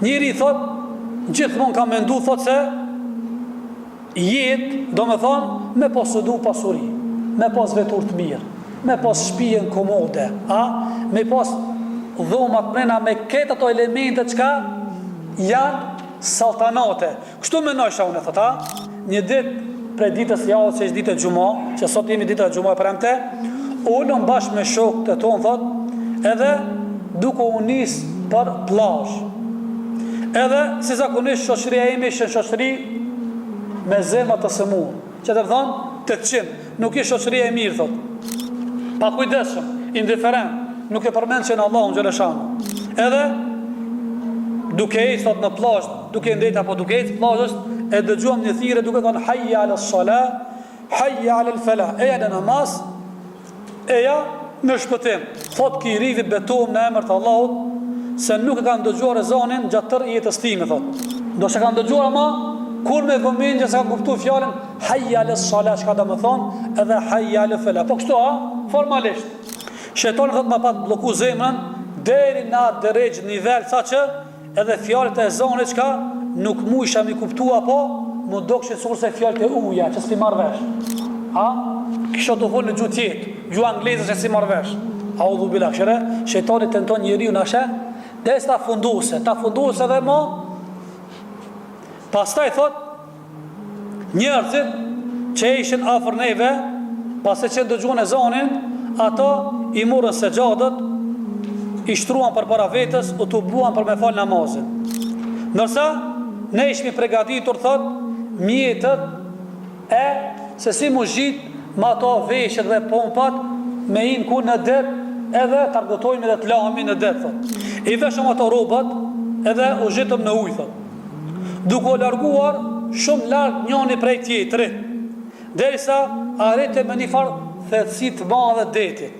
Njëri thot, gjithmonë ka mendu, thot se jetë, do me thonë, me posedu pasuri, me pas vetur të mirë, me pas shtëpinë komode, me pas dhomat mrena, me ketë ato elemente çka janë saltanate. Kështu menojsha unë, thot, një ditë prej ditës javës, që është ditë e xhumë, që sot jemi ditë e xhumë e premte, ulëm bashkë me shokët e tonë, thot, edhe duke u nis për plazh. Edhe si zakonisht shoqëria ime ishte shoqëri me zemra të sëmurë, që të thonë 800, nuk ishte shoqëria e mirë, thot. Pa kujdesshëm, indiferent, nuk e përmendën Allahun xhaleshan. Edhe duke ecë thot në plazh, duke ndejt apo duke ecë plazhës, e dëgjuam një thirrje duke thënë hayya ala salah, hayya ala al falah. Eja në namaz, eja në shpëtim. Thot ki rivi betohem në emër të Allahut, se nuk e kanë dëgjuar ezanin gjatë tërë jetës time, thot. Do që kanë dëgjuar ama kur me vëmendje se kanë kuptuar fjalën hayya ala salah, çka do të thonë, edhe hayya ala falah. Po kështu formalisht. Shejtani thot ma pat blloku zemrën deri në atë drejt nivel saqë edhe fjalët e ezanit çka nuk mujsha mi kuptua, po më dokshin sikur se fjalët e uja që s'pi marr vesh. Kisha të folë në gjuhë tjetë, gjuhë angleze që si marr vesh. Audhu billah, shere, shejtani tenton njeriu në ashe, des ta funduse dhe mo. Pastaj thot, njerëzit që ishin afër neve, pasi që dëgjuan ezanin, ato i morën sejadët, i shtruan për para vetës, u tubuan për me fal namazin. Nërsa ne ishmi pregatitur, thot, mjetët e se si mu gjit ma ato veshët dhe pompat me inë ku në det, edhe të argëtojnë edhe të lahemi në det, thot. I veshëm ato robat edhe u gjitëm në ujë, thot. Duke o larguar shumë lartë njëni prej tjetëri, derisa arrete me një farë thellësi të madhe detit.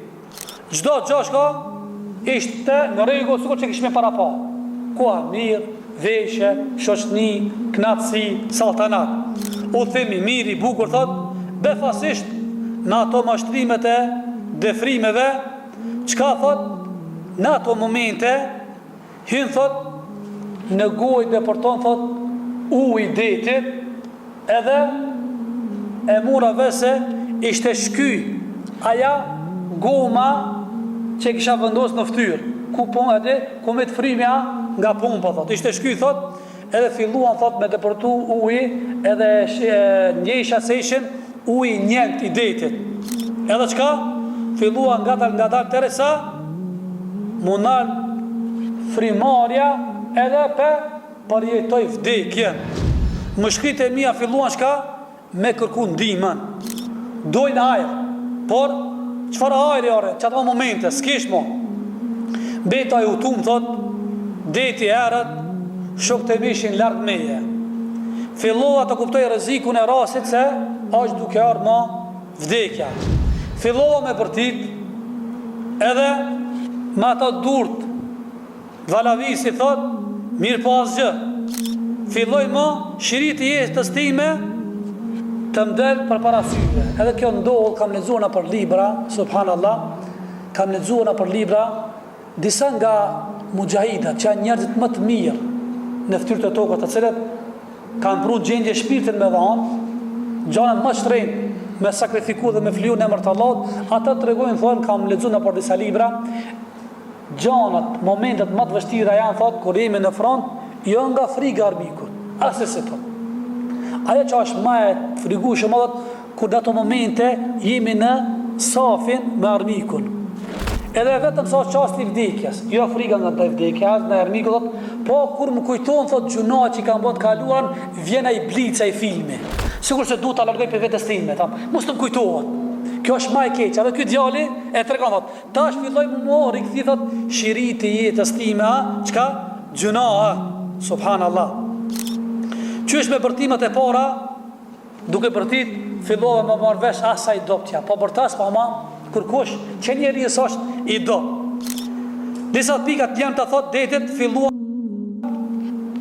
Çdo gjashka ishte në rregull sikur që kishme para pa. Kua mirë, veshje, shoqni, knatësi, saltanat. Udhimi mirë i bukur, thot, befasisht në ato mashtrimet e defrimeve, çka thot, në ato momente hyn, thot, në gojë dhe për ton, thot, uji detit, edhe e mura vese ishte shky aja goma që kisha vendos në ftyrë, ku me të frimja nga pumpa, thot. Ishte shky, thot, edhe filluan, thot, me të përtu uji, edhe njësha se ishin uji njënt i detit. Edhe qka? Filluan nga dalë teresa, munar frimarja, edhe përjetoj vdekjen. Mëshkrit e mia filluan qka? Me kërku ndihmën. Dojnë ajrë, por qëfar ajrë jare, që ato momente, s'kish mo. Beta i utum, thot, deti erët, shok të mishin lartë meje. Fillova të kuptoj rrezikun e rasit se është duke arë ma vdekja. Fillova me përtit, edhe me ato durt, valavisi, thot, mirë po asgjë. Filloj ma shirit i jetës time të mdel për parasyve. Edhe kjo ndohë, kam lexuar në për libra, subhanallah, kam lexuar në për libra, disa nga mujahidat, që janë njerëzit më të mirë në ftyrë të tokës, të cilët kanë pru gjendje shpirtin me dhanë, gjanën më shtrenjtë, me sakrifiku dhe me fliu në emër të Allahut, ata të regojnë, thonë, kam lexuar në për disa libra, gjanët, momentet më të vështira janë, thotë, kur jemi në front, jo nga friga armikut, asnjëse, thotë. Ajo që është më e frigueshme edhe kur në ato momente jemi në safin me armikun. Edhe vetëm sa çasti i vdekjes, jo frika nga vdekja, në armikut, po kur më kujton, thot, gjunat që kanë bërë të kaluar, vjen ai blica i filmi. Sikur se duhet ta largoj për vetes time, tham, mos të më kujtohet. Kjo është më e keq, edhe ky djali e tregon, thot, tash filloi më rikthi, thot, shiriti i jetës time, çka? Gjuna, subhanallah. Qysh me bërtimet e para, duke bërtit, fillova me marrë vesh asaj doptja, po bërtas pa ma kërkush, që njeri është i do. Disa pikat janë të thot, detit filluan,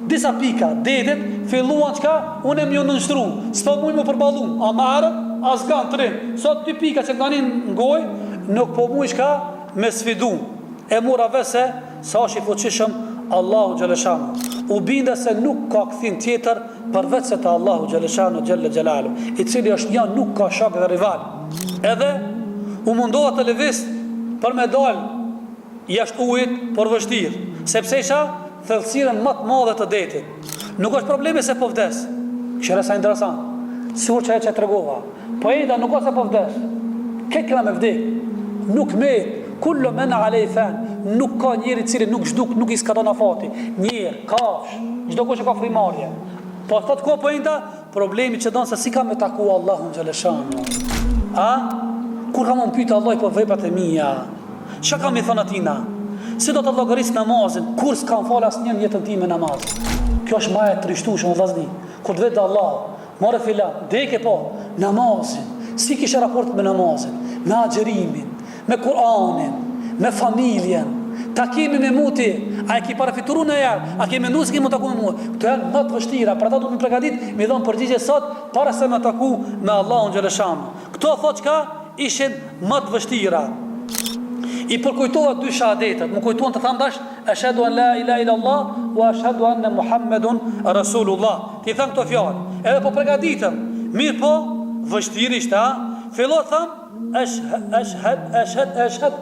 disa pika, detit filluan qka, unë e mjë nënështru, s'po muj më përbalu, a marë, as gan të rinë. Sot dy pika që nganin në goj, nuk po muj qka me sfidu. E mura vese, sa është i fuqishëm Allahu Gjeleshanu. u binde se nuk ka këthim tjetër përveç se të Allahu Gjeleshanu Gjelle Gjelalu, i cili është një, nuk ka shak dhe rival. Edhe u mundoha të lëviz për me dalë jashtë ujit për vështirë, sepse isha thellësirën më të madhe të detit. Nuk është problemi se po vdes. Këshire sa interesant. Sigur që e që të regova. Po e da nuk është se po vdes. Këtë këna me vdek. Nuk me kullu men alej fan. Nuk ka njeri cili nuk zhduk, nuk i s'ka dona fati. Njerë, kafsh, gjdo ko që ka frimarje. Po thot ko po e da, problemi që donë se si ka me taku Allahun Gjeleshanu. A? Kur ka më pyta Allah po vepat e mija? Që ka mi thonë atina? Si do të llogaris namazin, kur s'kam fal asnjë në jetën time namaz. Kjo është më e trishtueshme vllazni. Kur të vetë Allah, more filan, deke po namazin. Si kishe raport me namazin, me agjerimin, me Kur'anin, me familjen, takimi me muti, a e ki parafituru në jarë, a ke mendu se ki më taku me mua. Këto janë më të vështira, për ata du të më pregadit, me dhonë përgjigje sot, para se me taku me Allahun Gjeleshanu. Këto thot qka ishin më të vështira. I përkujtova dy shahadetet, më kujtuan të thamë dash, ashhadu an la ilaha illallah wa ashhadu anna Muhammedun Rasulullah. Ti thëmë këto fjallë, edhe po pregaditëm, mirë po, vështirisht, fillot thëmë, ashhad,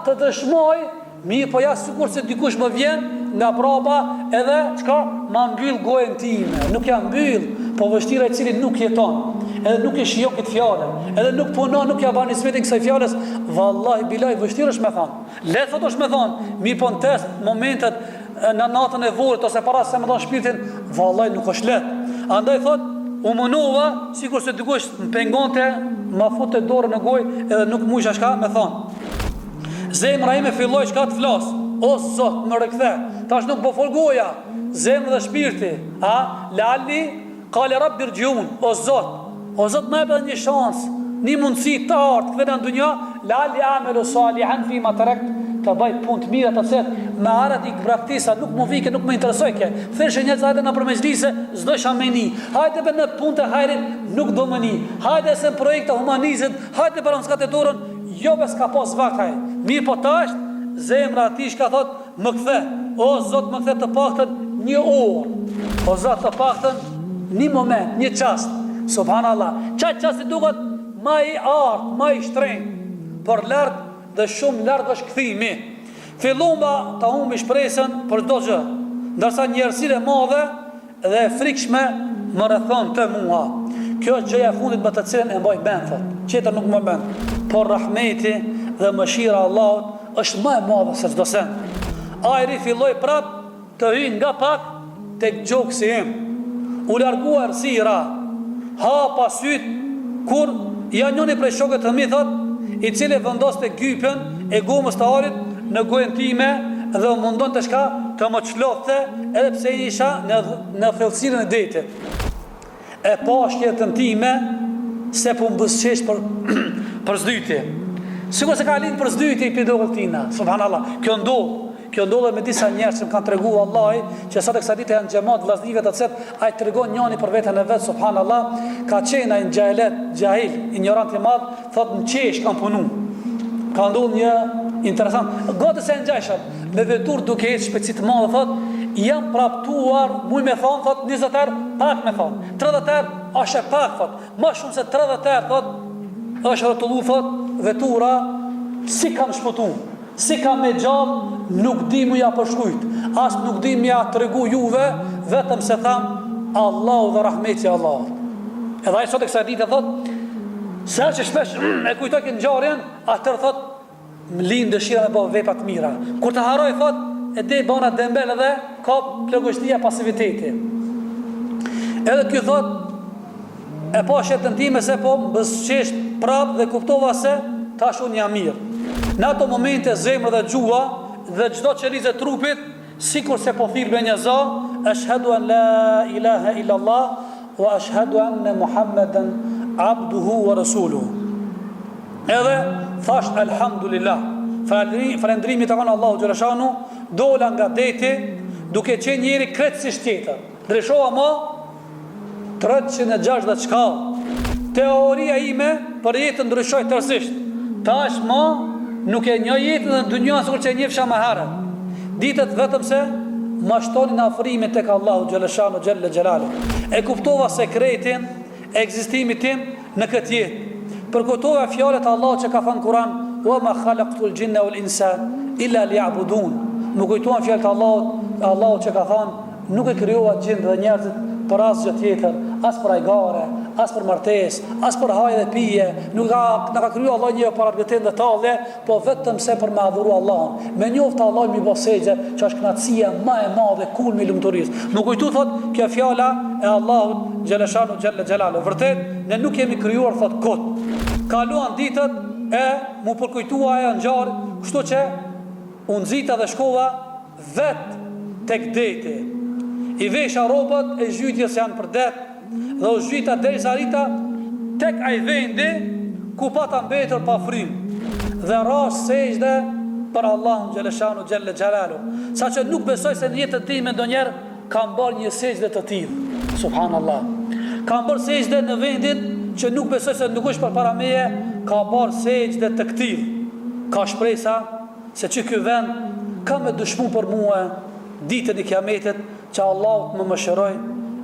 të dëshmoj, mirë po ja sikur se dikush më vjen nga prapa edhe qka ma mbyll gojën time, nuk jam mbyll, po vështira e cili nuk jeton, edhe nuk e shijon këtë fjallë, edhe nuk punon, nuk ja ban nismetin kësaj fjallës, vallahi bilaj vështirë është me thonë, letë thot është me thonë, mirë po në test, momentet në natën e vorit, ose para se me thonë shpirtin, vallahi nuk është letë. Andaj thot, u mënova, sikur se dikush më pengonte, ma fute dorë në gojë, edhe nuk mujsha shka me thonë. Zemra ime filloj shka të flasë, o Zot, më rëkthe, tash nuk po fol goja, zemra dhe shpirti, lalli, kale rabbi rgjun, o Zot më ebë një shansë, një mundësi të artë, këve në ndunja, lalli amelu salihan fi ma të rekt, të baj pun të mira të cetë, me arat i praktisa, nuk më vike, nuk më interesoj ke, thërshë njëtë hajde në përmejlise, zdo shameni, hajde për në pun të hajrit, nuk do mëni, hajde se në projekta humanizit, hajde për në skateturën, jo bes ka pos vakaj, mirë po tash, zemra ati shka thot, më kthe, o Zot më kthe të paktën një orë, o Zot të paktën një moment, një qast, subhanallah, qatë qasti duket ma i artë, ma i shtrejnë, për lartë dhe shumë lartë është këthimi, fillumba të humbi shpresën për do gjë, ndërsa njerësire madhe dhe frikshme më rëthon të mua. Kjo është gjëja fundit më të cilën e mbaj bend, thot. Qetër nuk më bend. Por rahmeti dhe mëshira Allahut është më e madhe se çdo send. Ajri filloi prap të hyjë nga pak tek gjoksi im. U largua errësira. Hapa syt kur ja njëri prej shokëve të mi thot, i cili vendoste gypën e gomës të arit në gojën time dhe mundon të shka të më çlodhte edhe pse isha në thellësinë e detit. E pashkjetën time se po mbësqesh për zdyti. Sigur se ka lind për zdyti i pidokët tina, subhanallah. Kjo ndodhe me disa njerëz që më kanë tregu Allahi, që sot e kësa ditë janë xhamat vllaznive të cet, ai tregon njëri për veten e vet, subhanallah, ka qenë ai gjahil, ignorant i madh, thot në qesh kanë punu. Ka ndodhur një interesant, gotë se ngjashëm, me vetur duke ecë shpejtësi të madhe, thot jam praptuar, muj me thonë, thot 20 herë, pak me thonë, 30 herë, ashe pak, thot, ma shumë se 30 herë, thot, është rëtullu, thot, vetura, si kam shpëtu, si kam me gjallë, nuk di mu ja përshkujt, as nuk di mu ja të regu juve, vetëm se tham, Allahu dhe rahmeti Allah. Edhe ai sot e kësa ditë, thot, se që shpesh e kujtoj këtë ngjarjen, atër, thot, më linë dëshira me bëvë vepat mira. Kur të haroj, thot, e dhe bëna dembel edhe ka plëgështia pasiviteti. Edhe kjo thot, e pa shetën time se po mbësqesht prap dhe kuptova se tash unë jam mirë. Në ato momente zemrë dhe gjua dhe gjdo qëriz e trupit, sikur se po thirë me një za, ashhadu an la ilaha illallah wa ashhadu anna Muhammeden abduhu wa rasuluhu. Edhe thash alhamdulillah, falendrimi të kanë Allahu Gjeleshanu, dola nga deti, duke qenë njeri kretësisht tjetër. Dreshova ma 360 shkallë. Teoria ime për jetën ndryshoj tërsisht. Tash ma nuk e një jetën dhe dënjohën së kur që e njefësha më herët. Ditët vetëm se mashtonin afrimin tek Allahu xhaleshanu xhelle xhelalu. E kuptova sekretin e ekzistimit tim në këtë jetë. Përkutova fjalët e Allahut që ka thënë Kur'an: "Wa ma khalaqtul jinna wal insa illa liya'budun." Më kujtuan fjalët e Allahut që ka thënë: "Nuk e krijova gjin dhe njerëzit për asgjë tjetër, as për ajgare, as për martesë, as për hajë dhe pije. Nuk ka krijuar Allah një para gëtin dhe talle, po vetëm se për me adhuru Allahun. Me njoftë Allah mi bosexhe, që është kënaqësia më e madhe kulmi i lumturisë." Më kujtu thot kjo fjala e Allahut xhaleshanu xhelle xhelalu. Vërtet ne nuk jemi krijuar thot kot. Kaluan ditët e mu përkujtua ajo ngjarë, kështu që unë nxita dhe shkova vet tek deti. I vesha rrobat e zhytjes janë për det dhe u zhyta derisa rita tek ai vendi ku pata mbetur pa frym dhe rash sejdë për Allahun xhaleshanu xhelle xhelalu. Saqë nuk besoj se në jetën time ndonjëherë kam bërë një sejdë të tillë. Subhanallah. Kam bërë sejdë në vendin që nuk besoj se nuk është përpara meje, ka bërë sejdë të këtij. Ka shpresa se që ky vend ka me dëshmu për mua ditën e kiametit që Allah më mëshiroj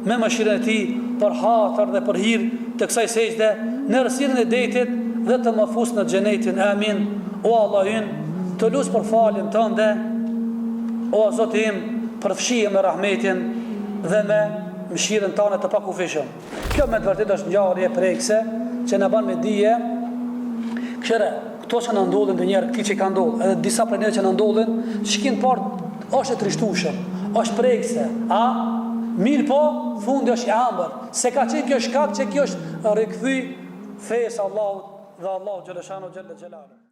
me mëshirën e tij për hatër dhe për hir të kësaj sejdë në rësirin e detit dhe të më fus në xhenetin. Amin. O Allah ynë, të lut për faljen tënde. O Zoti im, përfshije me rahmetin dhe me mëshirën tënde të pakufishëm. Kjo me të vërtetë është ngjarje prekse që na bën me dije. Këshire, këto që na ndodhin ndonjëherë, këti që ka ndodhur, edhe disa prej neve që na ndodhin, shikin parë është e trishtueshëm, është prekse, a? Mirë po, fundi është i ambër, se ka qenë kjo shkak që kjo është rikthy fesë Allahut dhe Allahu xhaleshanu xhelle xhelalu.